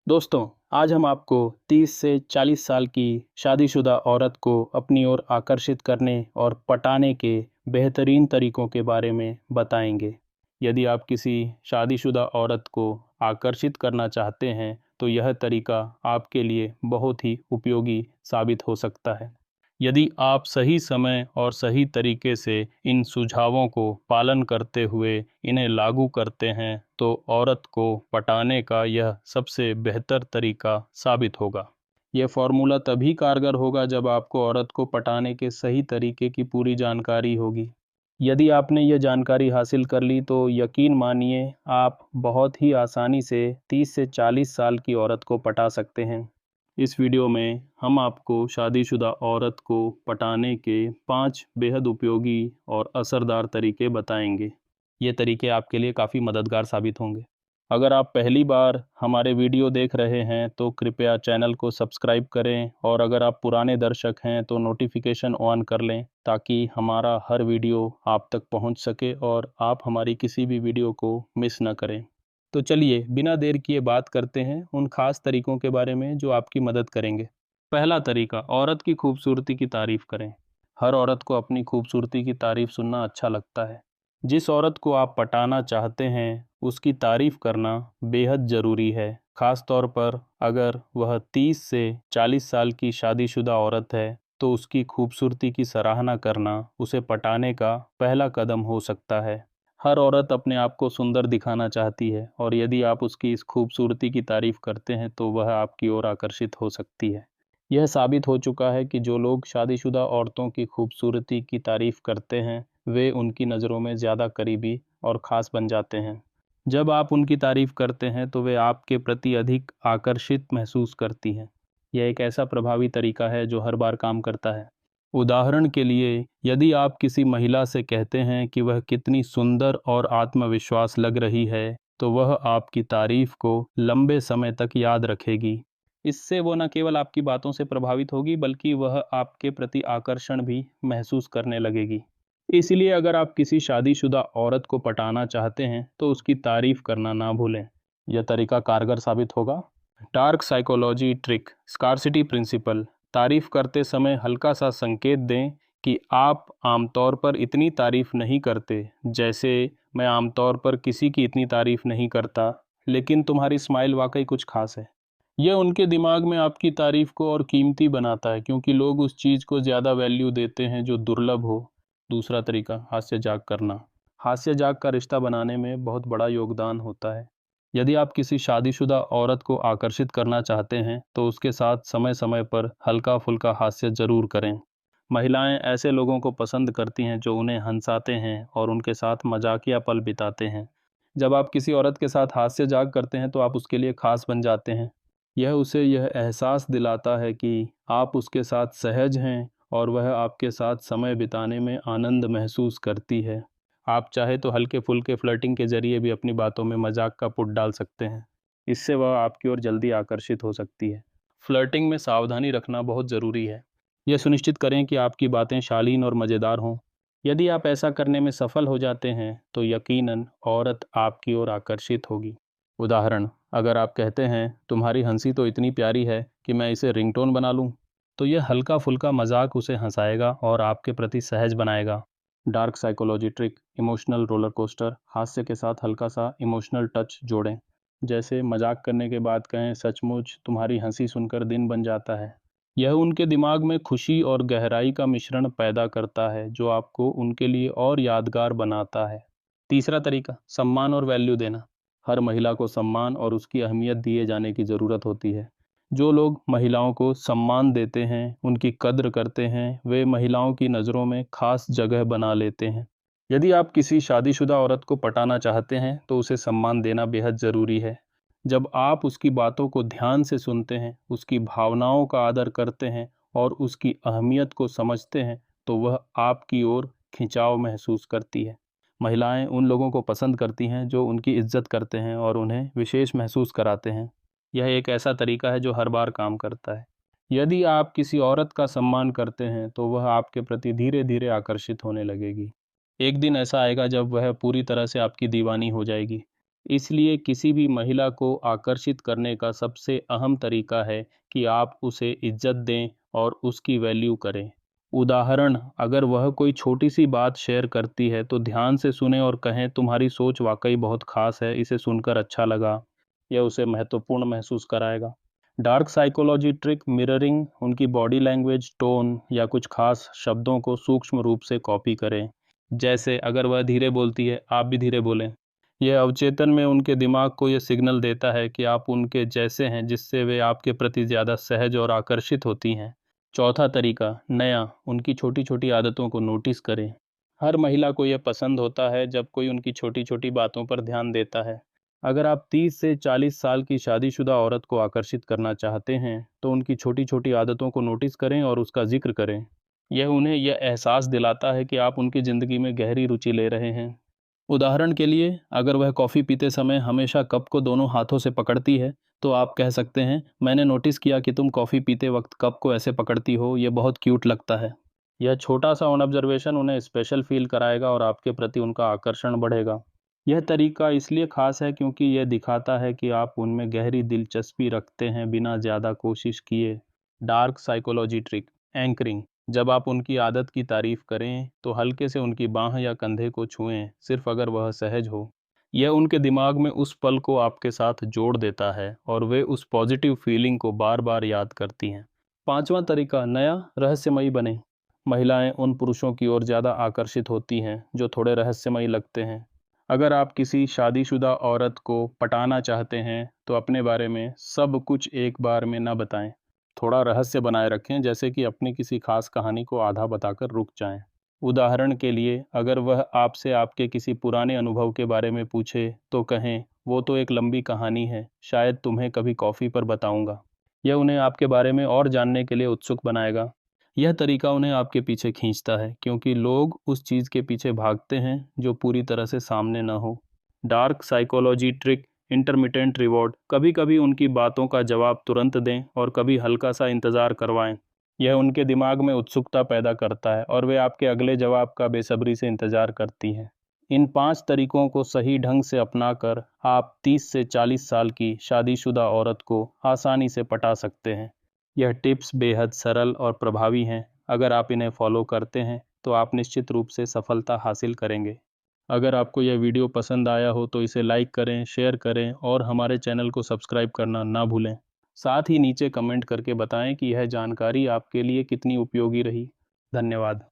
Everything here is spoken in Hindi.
दोस्तों, आज हम आपको 30 से 40 साल की शादीशुदा औरत को अपनी ओर आकर्षित करने और पटाने के बेहतरीन तरीकों के बारे में बताएंगे। यदि आप किसी शादीशुदा औरत को आकर्षित करना चाहते हैं, तो यह तरीका आपके लिए बहुत ही उपयोगी साबित हो सकता है। यदि आप सही समय और सही तरीके से इन सुझावों को पालन करते हुए इन्हें लागू करते हैं, तो औरत को पटाने का यह सबसे बेहतर तरीका साबित होगा। यह फॉर्मूला तभी कारगर होगा जब आपको औरत को पटाने के सही तरीके की पूरी जानकारी होगी। यदि आपने यह जानकारी हासिल कर ली, तो यकीन मानिए आप बहुत ही आसानी से 30 से 40 साल की औरत को पटा सकते हैं। इस वीडियो में हम आपको शादीशुदा औरत को पटाने के 5 बेहद उपयोगी और असरदार तरीके बताएंगे। ये तरीके आपके लिए काफ़ी मददगार साबित होंगे। अगर आप पहली बार हमारे वीडियो देख रहे हैं, तो कृपया चैनल को सब्सक्राइब करें, और अगर आप पुराने दर्शक हैं तो नोटिफिकेशन ऑन कर लें, ताकि हमारा हर वीडियो आप तक पहुंच सके और आप हमारी किसी भी वीडियो को मिस न करें। तो चलिए बिना देर किए बात करते हैं उन खास तरीकों के बारे में जो आपकी मदद करेंगे। पहला तरीका, औरत की खूबसूरती की तारीफ करें। हर औरत को अपनी खूबसूरती की तारीफ सुनना अच्छा लगता है। जिस औरत को आप पटाना चाहते हैं, उसकी तारीफ करना बेहद ज़रूरी है। खास तौर पर अगर वह 30 से 40 साल की शादीशुदा औरत है, तो उसकी खूबसूरती की सराहना करना उसे पटाने का पहला कदम हो सकता है। हर औरत अपने आप को सुंदर दिखाना चाहती है, और यदि आप उसकी इस खूबसूरती की तारीफ करते हैं, तो वह आपकी ओर आकर्षित हो सकती है। यह साबित हो चुका है कि जो लोग शादीशुदा औरतों की खूबसूरती की तारीफ करते हैं, वे उनकी नज़रों में ज़्यादा करीबी और ख़ास बन जाते हैं। जब आप उनकी तारीफ करते हैं, तो वे आपके प्रति अधिक आकर्षित महसूस करती हैं। यह एक ऐसा प्रभावी तरीका है जो हर बार काम करता है। उदाहरण के लिए, यदि आप किसी महिला से कहते हैं कि वह कितनी सुंदर और आत्मविश्वास लग रही है, तो वह आपकी तारीफ को लंबे समय तक याद रखेगी। इससे वो न केवल आपकी बातों से प्रभावित होगी, बल्कि वह आपके प्रति आकर्षण भी महसूस करने लगेगी। इसलिए अगर आप किसी शादीशुदा औरत को पटाना चाहते हैं, तो उसकी तारीफ करना ना भूलें। यह तरीका कारगर साबित होगा। Dark psychology trick, scarcity principle. तारीफ करते समय हल्का सा संकेत दें कि आप आमतौर पर इतनी तारीफ नहीं करते, जैसे मैं आमतौर पर किसी की इतनी तारीफ नहीं करता, लेकिन तुम्हारी स्माइल वाकई कुछ खास है। यह उनके दिमाग में आपकी तारीफ को और कीमती बनाता है, क्योंकि लोग उस चीज़ को ज़्यादा वैल्यू देते हैं जो दुर्लभ हो। दूसरा तरीका, हास्य जाग करना। हास्य जाग का रिश्ता बनाने में बहुत बड़ा योगदान होता है। यदि आप किसी शादीशुदा औरत को आकर्षित करना चाहते हैं, तो उसके साथ समय समय पर हल्का फुल्का हास्य जरूर करें। महिलाएं ऐसे लोगों को पसंद करती हैं जो उन्हें हंसाते हैं और उनके साथ मजाकिया पल बिताते हैं। जब आप किसी औरत के साथ हास्य जाग करते हैं, तो आप उसके लिए खास बन जाते हैं। यह उसे यह एहसास दिलाता है कि आप उसके साथ सहज हैं, और वह आपके साथ समय बिताने में आनंद महसूस करती है। आप चाहे तो हल्के फुल्के फ्लर्टिंग के जरिए भी अपनी बातों में मजाक का पुट डाल सकते हैं। इससे वह आपकी ओर जल्दी आकर्षित हो सकती है। फ्लर्टिंग में सावधानी रखना बहुत ज़रूरी है। यह सुनिश्चित करें कि आपकी बातें शालीन और मज़ेदार हों। यदि आप ऐसा करने में सफल हो जाते हैं, तो यकीनन औरत आपकी ओर आकर्षित होगी। उदाहरण, अगर आप कहते हैं, तुम्हारी हंसी तो इतनी प्यारी है कि मैं इसे रिंगटोन बना लूं, तो यह हल्का फुल्का मजाक उसे हंसाएगा और आपके प्रति सहज बनाएगा। Dark psychology trick, emotional roller coaster. हास्य के साथ हल्का सा इमोशनल टच जोड़ें। जैसे मजाक करने के बाद कहें, सचमुच तुम्हारी हंसी सुनकर दिन बन जाता है। यह उनके दिमाग में खुशी और गहराई का मिश्रण पैदा करता है, जो आपको उनके लिए और यादगार बनाता है। तीसरा तरीका, सम्मान और वैल्यू देना। हर महिला को सम्मान और उसकी अहमियत दिए जाने की ज़रूरत होती है। जो लोग महिलाओं को सम्मान देते हैं, उनकी कद्र करते हैं, वे महिलाओं की नज़रों में खास जगह बना लेते हैं। यदि आप किसी शादीशुदा औरत को पटाना चाहते हैं, तो उसे सम्मान देना बेहद ज़रूरी है। जब आप उसकी बातों को ध्यान से सुनते हैं, उसकी भावनाओं का आदर करते हैं और उसकी अहमियत को समझते हैं, तो वह आपकी ओर खिंचाव महसूस करती है। महिलाएं उन लोगों को पसंद करती हैं जो उनकी इज्जत करते हैं और उन्हें विशेष महसूस कराते हैं। यह एक ऐसा तरीका है जो हर बार काम करता है। यदि आप किसी औरत का सम्मान करते हैं, तो वह आपके प्रति धीरे धीरे आकर्षित होने लगेगी। एक दिन ऐसा आएगा जब वह पूरी तरह से आपकी दीवानी हो जाएगी। इसलिए किसी भी महिला को आकर्षित करने का सबसे अहम तरीका है कि आप उसे इज्जत दें और उसकी वैल्यू करें। उदाहरण, अगर वह कोई छोटी सी बात शेयर करती है तो ध्यान से सुने और कहें, तुम्हारी सोच वाकई बहुत खास है, इसे सुनकर अच्छा लगा। यह उसे महत्वपूर्ण महसूस कराएगा। डार्क साइकोलॉजी ट्रिक मिररिंग, उनकी बॉडी लैंग्वेज, टोन या कुछ खास शब्दों को सूक्ष्म रूप से कॉपी करें। जैसे अगर वह धीरे बोलती है, आप भी धीरे बोलें। यह अवचेतन में उनके दिमाग को यह सिग्नल देता है कि आप उनके जैसे हैं, जिससे वे आपके प्रति ज़्यादा सहज और आकर्षित होती हैं। चौथा तरीका, नया, उनकी छोटी छोटी आदतों को नोटिस करें। हर महिला को यह पसंद होता है जब कोई उनकी छोटी छोटी बातों पर ध्यान देता है। अगर आप 30 से 40 साल की शादीशुदा औरत को आकर्षित करना चाहते हैं तो उनकी छोटी छोटी आदतों को नोटिस करें और उसका जिक्र करें। यह उन्हें यह एहसास दिलाता है कि आप उनकी ज़िंदगी में गहरी रुचि ले रहे हैं। उदाहरण के लिए, अगर वह कॉफ़ी पीते समय हमेशा कप को दोनों हाथों से पकड़ती है तो आप कह सकते हैं, मैंने नोटिस किया कि तुम कॉफ़ी पीते वक्त कप को ऐसे पकड़ती हो, यह बहुत क्यूट लगता है। यह छोटा सा ऑब्जर्वेशन उन्हें स्पेशल फील कराएगा और आपके प्रति उनका आकर्षण बढ़ेगा। यह तरीका इसलिए खास है क्योंकि यह दिखाता है कि आप उनमें गहरी दिलचस्पी रखते हैं बिना ज़्यादा कोशिश किए। डार्क साइकोलॉजी ट्रिक एंकरिंग, जब आप उनकी आदत की तारीफ करें तो हल्के से उनकी बांह या कंधे को छुएं, सिर्फ अगर वह सहज हो। यह उनके दिमाग में उस पल को आपके साथ जोड़ देता है और वे उस पॉजिटिव फीलिंग को बार बार याद करती हैं। पांचवा तरीका, नया, रहस्यमयी बने। महिलाएं उन पुरुषों की ओर ज़्यादा आकर्षित होती हैं जो थोड़े रहस्यमयी लगते हैं। अगर आप किसी शादीशुदा औरत को पटाना चाहते हैं तो अपने बारे में सब कुछ एक बार में न बताएं। थोड़ा रहस्य बनाए रखें, जैसे कि अपनी किसी खास कहानी को आधा बताकर रुक जाएं। उदाहरण के लिए, अगर वह आपसे आपके किसी पुराने अनुभव के बारे में पूछे तो कहें, वो तो एक लंबी कहानी है, शायद तुम्हें कभी कॉफ़ी पर बताऊंगा। यह उन्हें आपके बारे में और जानने के लिए उत्सुक बनाएगा। यह तरीका उन्हें आपके पीछे खींचता है क्योंकि लोग उस चीज़ के पीछे भागते हैं जो पूरी तरह से सामने न हो। Dark psychology trick intermittent reward, कभी कभी उनकी बातों का जवाब तुरंत दें और कभी हल्का सा इंतज़ार करवाएं। यह उनके दिमाग में उत्सुकता पैदा करता है और वे आपके अगले जवाब का बेसब्री से इंतज़ार करती हैं। इन 5 तरीकों को सही ढंग से अपनाकर आप 30 से 40 साल की शादीशुदा औरत को आसानी से पटा सकते हैं। यह टिप्स बेहद सरल और प्रभावी हैं। अगर आप इन्हें फॉलो करते हैं तो आप निश्चित रूप से सफलता हासिल करेंगे। अगर आपको यह वीडियो पसंद आया हो तो इसे लाइक करें, शेयर करें और हमारे चैनल को सब्सक्राइब करना ना भूलें। साथ ही नीचे कमेंट करके बताएं कि यह जानकारी आपके लिए कितनी उपयोगी रही। धन्यवाद।